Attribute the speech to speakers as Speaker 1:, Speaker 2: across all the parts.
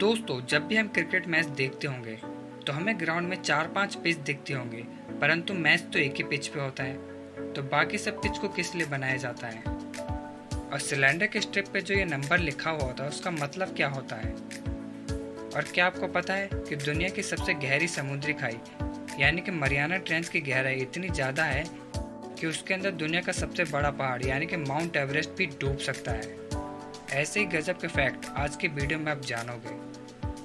Speaker 1: दोस्तों, जब भी हम क्रिकेट मैच देखते होंगे तो हमें ग्राउंड में 4-5 पिच दिखते होंगे, परंतु मैच तो एक ही पिच पे होता है। तो बाकी सब पिच को किस लिए बनाया जाता है? और सिलेंडर के स्ट्रिप पे जो ये नंबर लिखा हुआ होता है उसका मतलब क्या होता है? और क्या आपको पता है कि दुनिया की सबसे गहरी समुद्री खाई यानी कि मरियाना ट्रेंच की गहराई इतनी ज़्यादा है कि उसके अंदर दुनिया का सबसे बड़ा पहाड़ यानी कि माउंट एवरेस्ट भी डूब सकता है। ऐसे ही गजब के फैक्ट आज की वीडियो में आप जानोगे।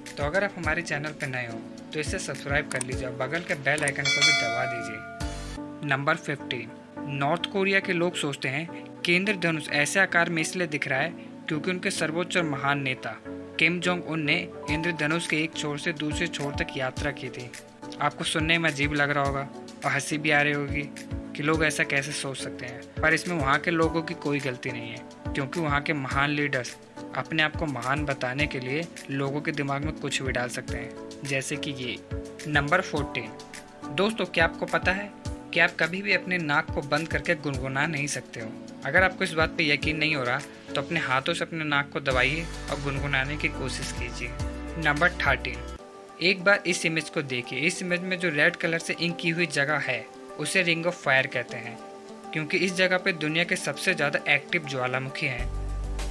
Speaker 1: तो अगर आप हमारे चैनल पर नए हो तो इसे सब्सक्राइब कर लीजिए और बगल के बेल आइकन को भी दबा दीजिए। नंबर 15। नॉर्थ कोरिया के लोग सोचते हैं कि इंद्रधनुष ऐसे आकार में इसलिए दिख रहा है क्योंकि उनके सर्वोच्च और महान नेता किम जोंग उन ने इंद्रधनुष के एक छोर से दूसरे छोर तक यात्रा की थी। आपको सुनने में अजीब लग रहा होगा और हंसी भी आ रही होगी कि लोग ऐसा कैसे सोच सकते हैं, पर इसमें वहाँ के लोगों की कोई गलती नहीं है, क्योंकि वहाँ के महान लीडर्स अपने आप को महान बताने के लिए लोगों के दिमाग में कुछ भी डाल सकते हैं, जैसे कि ये। नंबर 14। दोस्तों, क्या आपको पता है कि आप कभी भी अपने नाक को बंद करके गुनगुना नहीं सकते हो? अगर आपको इस बात पे यकीन नहीं हो रहा तो अपने हाथों से अपने नाक को दबाइए और गुनगुनाने की कोशिश कीजिए। नंबर 13। एक बार इस इमेज को देखिए। इस इमेज में जो रेड कलर से इंक की हुई जगह है उसे रिंग ऑफ फायर कहते हैं, क्योंकि इस जगह पे दुनिया के सबसे ज़्यादा एक्टिव ज्वालामुखी हैं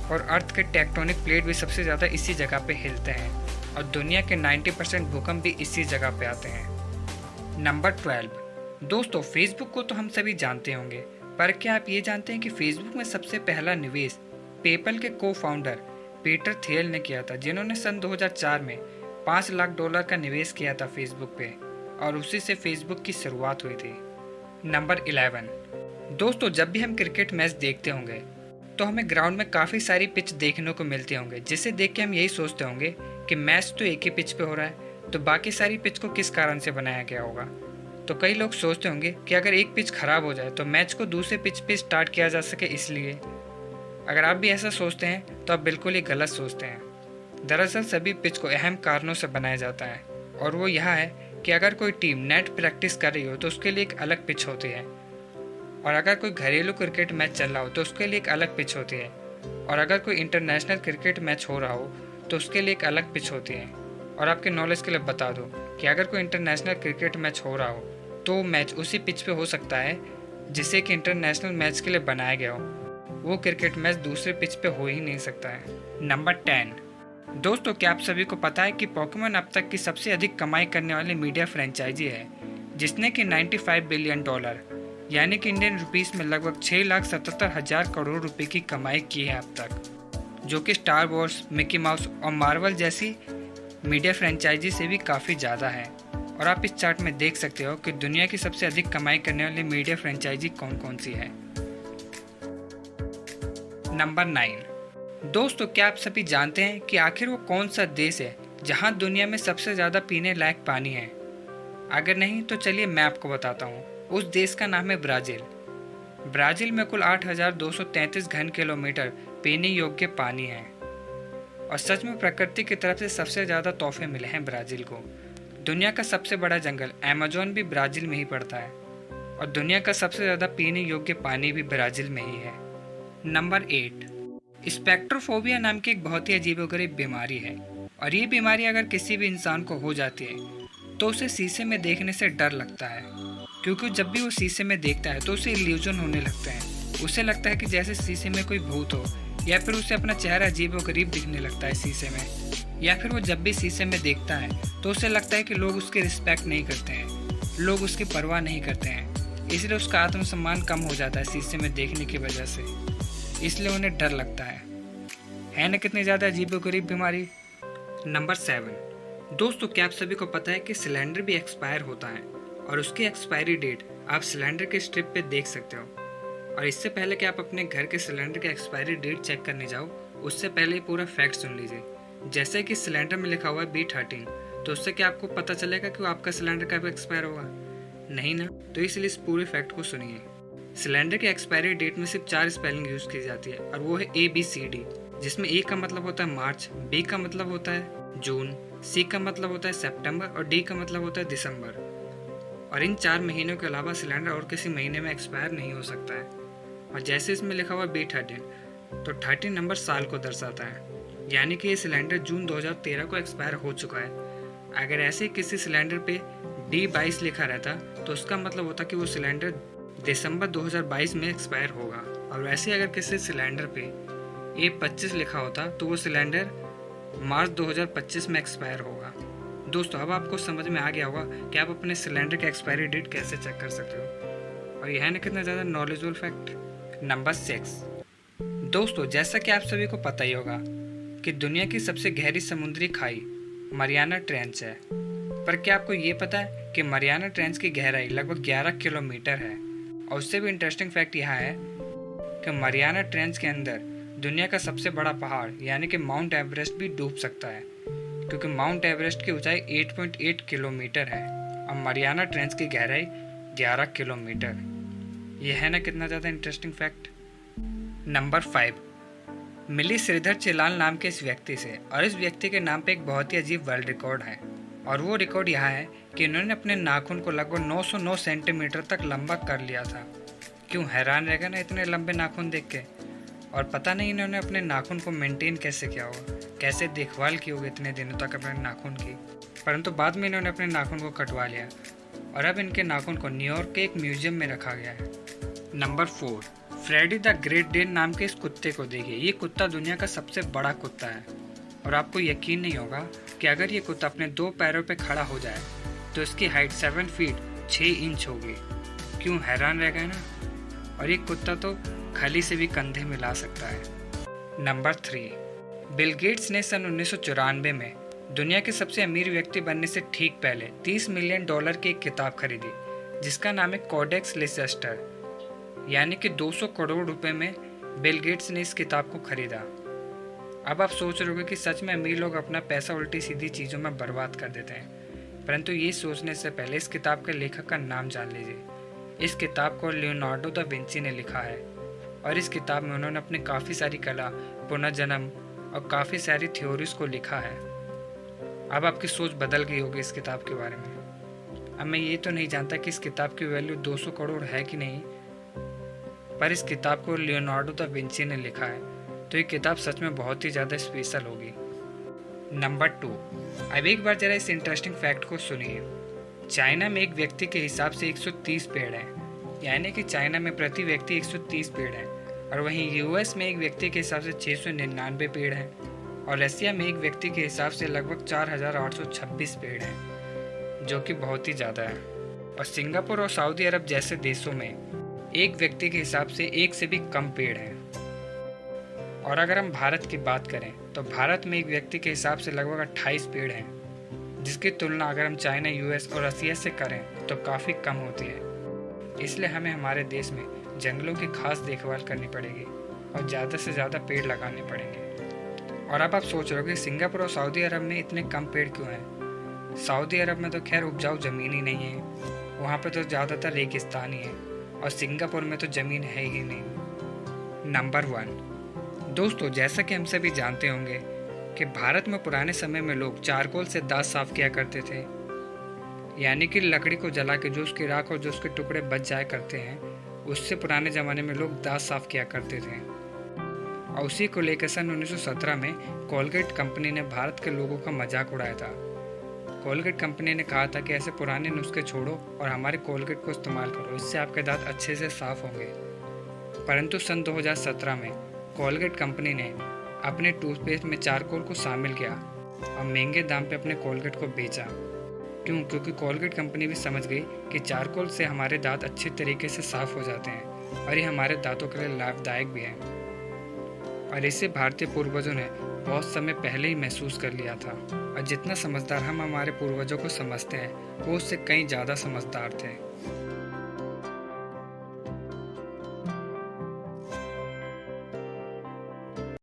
Speaker 1: और अर्थ के टेक्टोनिक प्लेट भी सबसे ज़्यादा इसी जगह पे हिलते हैं और दुनिया के 90% भूकंप भी इसी जगह पे आते हैं। नंबर 12। दोस्तों, फेसबुक को तो हम सभी जानते होंगे, पर क्या आप ये जानते हैं कि फेसबुक में सबसे पहला निवेश पेपल के को फाउंडर पीटर थियल ने किया था, जिन्होंने सन 2004 में $5 लाख का निवेश किया था फेसबुक पे, और उसी से फेसबुक की शुरुआत हुई थी। नंबर 11। दोस्तों, जब भी हम क्रिकेट मैच देखते होंगे तो हमें ग्राउंड में काफ़ी सारी पिच देखने को मिलती होंगे, जिसे देख के हम यही सोचते होंगे कि मैच तो एक ही पिच पे हो रहा है, तो बाकी सारी पिच को किस कारण से बनाया गया होगा। तो कई लोग सोचते होंगे कि अगर एक पिच खराब हो जाए तो मैच को दूसरे पिच पे स्टार्ट किया जा सके, इसलिए। अगर आप भी ऐसा सोचते हैं तो आप बिल्कुल ही गलत सोचते हैं। दरअसल सभी पिच को अहम कारणों से बनाया जाता है, और वो यह है कि अगर कोई टीम नेट प्रैक्टिस कर रही हो तो उसके लिए एक अलग पिच होती है, और अगर कोई घरेलू क्रिकेट मैच चल रहा हो तो उसके लिए एक अलग पिच होती है, और अगर कोई इंटरनेशनल क्रिकेट मैच हो रहा हो तो उसके लिए एक अलग पिच होती है। और आपके नॉलेज के लिए बता दूं कि अगर कोई इंटरनेशनल क्रिकेट मैच हो रहा हो तो मैच उसी पिच पे हो सकता है जिसे कि इंटरनेशनल मैच के लिए बनाया गया हो। वो क्रिकेट मैच दूसरे पिच पे हो ही नहीं सकता है। नंबर 10। दोस्तों, क्या आप सभी को पता है कि पोकेमॉन अब तक की सबसे अधिक कमाई करने वाली मीडिया फ्रेंचाइजी है, जिसने कि $95 बिलियन यानी कि इंडियन रुपीस में लगभग 6,77,000 करोड़ रुपए की कमाई की है अब तक, जो कि स्टार वॉर्स, मिकी माउस और मार्वल जैसी मीडिया फ्रेंचाइजी से भी काफ़ी ज़्यादा है। और आप इस चार्ट में देख सकते हो कि दुनिया की सबसे अधिक कमाई करने वाली मीडिया फ्रेंचाइजी कौन कौन सी है। नंबर 9। दोस्तों, क्या आप सभी जानते हैं कि आखिर वो कौन सा देश है जहां दुनिया में सबसे ज़्यादा पीने लायक पानी है? अगर नहीं तो चलिए मैं आपको बताता हूँ। उस देश का नाम है ब्राज़ील। ब्राज़ील में कुल 8,233 घन किलोमीटर पीने योग्य पानी है, और सच में प्रकृति की तरफ से सबसे ज़्यादा तोहफे मिले हैं ब्राज़ील को। दुनिया का सबसे बड़ा जंगल अमेज़न भी ब्राज़ील में ही पड़ता है, और दुनिया का सबसे ज़्यादा पीने योग्य पानी भी ब्राज़ील में ही है। नंबर 8। स्पेक्ट्रोफोबिया नाम की एक बहुत ही अजीबोगरीब बीमारी है, और ये बीमारी अगर किसी भी इंसान को हो जाती है तो उसे शीशे में देखने से डर लगता है, क्योंकि जब भी वो शीशे में देखता है तो उसे इल्यूजन होने लगता है। उसे लगता है कि जैसे शीशे में कोई भूत हो, या फिर उसे अपना चेहरा अजीबोगरीब दिखने लगता है शीशे में, या फिर वो जब भी शीशे में देखता है तो उसे लगता है कि लोग उसकी रिस्पेक्ट नहीं करते हैं, लोग उसकी परवाह नहीं करते हैं, इसलिए उसका आत्मसम्मान कम हो जाता है शीशे में देखने की वजह से, इसलिए उन्हें डर लगता है ना कितनी ज़्यादा अजीबोगरीब बीमारी। नंबर 7। दोस्तों, क्या आप सभी को पता है कि सिलेंडर भी एक्सपायर होता है, और उसकी एक्सपायरी डेट आप सिलेंडर के स्ट्रिप पे देख सकते हो। और इससे पहले कि आप अपने घर के सिलेंडर की एक्सपायरी डेट चेक करने जाओ, उससे पहले ही पूरा फैक्ट सुन लीजिए। जैसे कि सिलेंडर में लिखा हुआ है B13, तो उससे क्या आपको पता चलेगा कि वो आपका सिलेंडर कब एक्सपायर होगा? नहीं ना। तो इसलिए इस पूरे फैक्ट को सुनिए। सिलेंडर की एक्सपायरी डेट में सिर्फ 4 स्पेलिंग यूज़ की जाती है, और वो है ABCD, जिसमें A का मतलब होता है मार्च, B का मतलब होता है जून, C का मतलब होता है सितंबर, और D का मतलब होता है दिसंबर। और इन 4 महीनों के अलावा सिलेंडर और किसी महीने में एक्सपायर नहीं हो सकता है। और जैसे इसमें लिखा हुआ B13, तो 13 नंबर साल को दर्शाता है। यानी कि ये सिलेंडर जून 2013 को एक्सपायर हो चुका है। अगर ऐसे किसी सिलेंडर पे D22 लिखा रहता तो उसका मतलब होता कि वो सिलेंडर दिसंबर 2022 में एक्सपायर होगा, और वैसे अगर किसी सिलेंडर पे A25 लिखा होता तो वो सिलेंडर मार्च 2025 में एक्सपायर होगा। दोस्तों, अब आपको समझ में आ गया होगा कि आप अपने सिलेंडर की एक्सपायरी डेट कैसे चेक कर सकते हो, और यह है ना कितना ज़्यादा नॉलेजफुल फैक्ट। नंबर 6। दोस्तों, जैसा कि आप सभी को पता ही होगा कि दुनिया की सबसे गहरी समुद्री खाई मरियाना ट्रेंच है, पर क्या आपको ये पता है कि मरियाना ट्रेंच की गहराई लगभग 11 किलोमीटर है। और उससे भी इंटरेस्टिंग फैक्ट यह है कि मरियाना ट्रेंच के अंदर दुनिया का सबसे बड़ा पहाड़ यानी कि माउंट एवरेस्ट भी डूब सकता है, क्योंकि माउंट एवरेस्ट की ऊंचाई 8.8 किलोमीटर है और मरियाना ट्रेंच की गहराई 11 किलोमीटर। यह है ना कितना ज़्यादा इंटरेस्टिंग फैक्ट। नंबर 5। मिली श्रीधर चिलाल नाम के इस व्यक्ति से, और इस व्यक्ति के नाम पे एक बहुत ही अजीब वर्ल्ड रिकॉर्ड है, और वो रिकॉर्ड यह है कि इन्होंने अपने नाखून को लगभग 909 सेंटीमीटर तक लंबा कर लिया था। क्यों, हैरान रहेगा ना इतने लंबे नाखून देख के। और पता नहीं इन्होंने अपने नाखून को मेंटेन कैसे किया होगा, कैसे देखभाल की होगी इतने दिनों तक अपने नाखून की। परंतु बाद में इन्होंने अपने नाखून को कटवा लिया और अब इनके नाखून को न्यूयॉर्क के एक म्यूजियम में रखा गया है। Number 4। Freddy the Great Dane नाम के इस कुत्ते को देखिए। ये कुत्ता दुनिया का सबसे बड़ा कुत्ता है, और आपको यकीन नहीं होगा कि अगर ये कुत्ता अपने 2 पैरों पर खड़ा हो जाए तो इसकी हाइट 7 फीट 6 इंच होगी। क्यों, हैरान रह गए ना। और ये कुत्ता तो खली से भी कंधे मिला सकता है। नंबर 3। बिल गेट्स ने सन 1994 में दुनिया के सबसे अमीर व्यक्ति बनने से ठीक पहले $30 मिलियन की एक किताब खरीदी, जिसका नाम है कोडेक्स लिसेस्टर, यानी कि 200 करोड़ रुपए में बिल गेट्स ने इस किताब को खरीदा। अब आप सोच रहे होंगे कि सच में अमीर लोग अपना पैसा उल्टी सीधी चीज़ों में बर्बाद कर देते हैं, परंतु ये सोचने से पहले इस किताब के लेखक का नाम जान लीजिए। इस किताब को लियोनार्डो दा विंची ने लिखा है, और इस किताब में उन्होंने अपनी काफ़ी सारी कला, पुनर्जन्म और काफ़ी सारी थ्योरीज को लिखा है। अब आपकी सोच बदल गई होगी इस किताब के बारे में। अब मैं ये तो नहीं जानता कि इस किताब की वैल्यू 200 करोड़ है कि नहीं, पर इस किताब को लियोनार्डो दा विंची ने लिखा है, तो ये किताब सच में बहुत ही ज़्यादा स्पेशल होगी। नंबर 2। अब एक बार जरा इस इंटरेस्टिंग फैक्ट को सुनिए। चाइना में एक व्यक्ति के हिसाब से 130 पेड़ हैं, यानी कि चाइना में प्रति व्यक्ति 130 पेड़ हैं, और वहीं यूएस में एक व्यक्ति के हिसाब से 699 पेड़ हैं, और रसिया में एक व्यक्ति के हिसाब से लगभग 4826 पेड़ हैं, जो कि बहुत ही ज़्यादा है। और सिंगापुर और सऊदी अरब जैसे देशों में एक व्यक्ति के हिसाब से 1 से भी कम पेड़ हैं। और अगर हम भारत की बात करें तो भारत में एक व्यक्ति के हिसाब से लगभग 28 पेड़ हैं, जिसकी तुलना अगर हम चाइना, यूएस और रसिया से करें तो काफ़ी कम होती है। इसलिए हमें हमारे देश में जंगलों की खास देखभाल करनी पड़ेगी और ज़्यादा से ज़्यादा पेड़ लगाने पड़ेंगे। और अब आप सोच रहे हो कि सिंगापुर और सऊदी अरब में इतने कम पेड़ क्यों हैं। सऊदी अरब में तो खैर उपजाऊ ज़मीन ही नहीं है, वहाँ पे तो ज़्यादातर रेगिस्तान ही है, और सिंगापुर में तो ज़मीन है ही नहीं। नंबर 1। दोस्तों, जैसा कि हम सभी जानते होंगे कि भारत में पुराने समय में लोग चारकोल से दांत साफ किया करते थे, यानी कि लकड़ी को जला के जो उसकी राख और जो उसके टुकड़े बच जाया करते हैं, उससे पुराने ज़माने में लोग दांत साफ किया करते थे। और उसी को लेकर सन 1917 में कोलगेट कंपनी ने भारत के लोगों का मजाक उड़ाया था। कोलगेट कंपनी ने कहा था कि ऐसे पुराने नुस्खे छोड़ो और हमारे कोलगेट को इस्तेमाल करो, इससे आपके दांत अच्छे से साफ होंगे। परंतु सन 2017 में कोलगेट कंपनी ने अपने टूथपेस्ट में चारकोल को शामिल किया और महंगे दाम पे अपने कोलगेट को बेचा। क्यों? क्योंकि कोलगेट कंपनी भी समझ गई कि चारकोल से हमारे दांत अच्छे तरीके से साफ हो जाते हैं और ये हमारे दांतों के लिए लाभदायक भी है। और इसे भारतीय पूर्वजों ने बहुत समय पहले ही महसूस कर लिया था, और जितना समझदार हम हमारे पूर्वजों को समझते हैं वो उससे कहीं ज़्यादा समझदार थे।